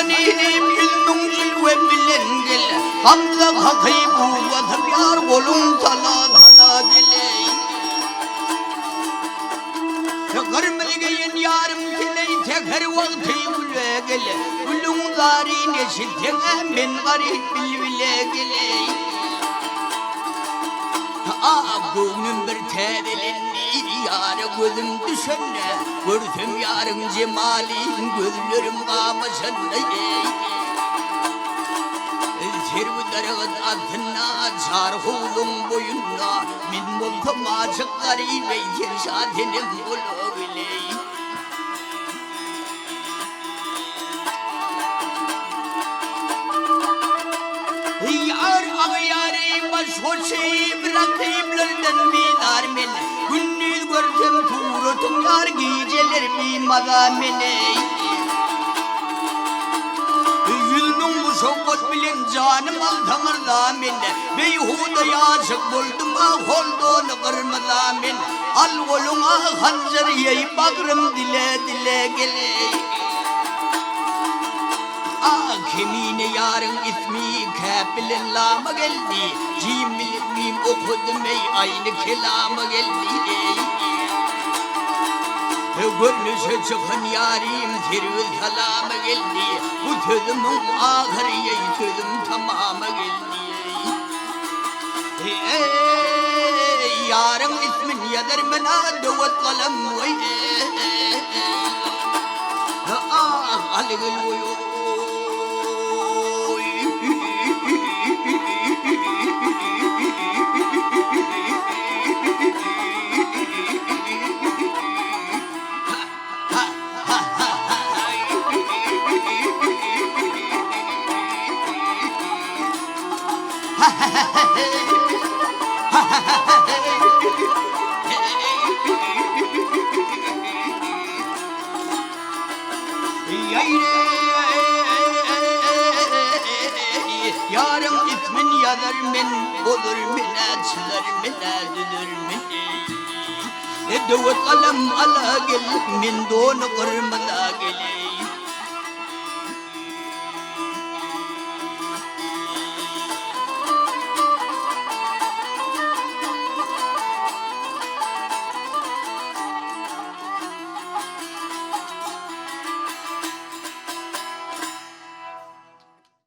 Hallanim yılmın cilve bilen gel Hamza hakayı bu vadım yar golum tala tala gele Kırmızıgayın yarım tiley teker vakti ule gele Ulun zari neşil teke ben garip bilvile gele Gönlüm bir tevelenni yâre gözüm düşenne Gördüm yarın cemalin gözlerim kamasında Tervi darağıt altına çarhulun boyunna Min multum açıkları beytir şadenim bulu biley Yar ağyarı baş hoşayı bırakayımlardan bidar men Gündüz gördüm tuğrutum yar geceler bilmada mene Yüzünün bu şokot bilen canım altanırda mene Beyhuda yaşık buldum ah olduğunu kırmada men Al koluna hancar yayı bakrım dile dile gele Kemine yarın ismi kapilen lama geldi Cimil mim okudum ey aynı kelama geldi Gönlüse çıkın yarim terviz kalama geldi Bu sözümün ahiriye sözüm tamama geldi Ey yarın ismin yazar bana duvat kalam vay Aligil vuyu Yarım ismin yazar men olur mine çizer mine düdür mine Devet kalem ala gel min donu kırmada gel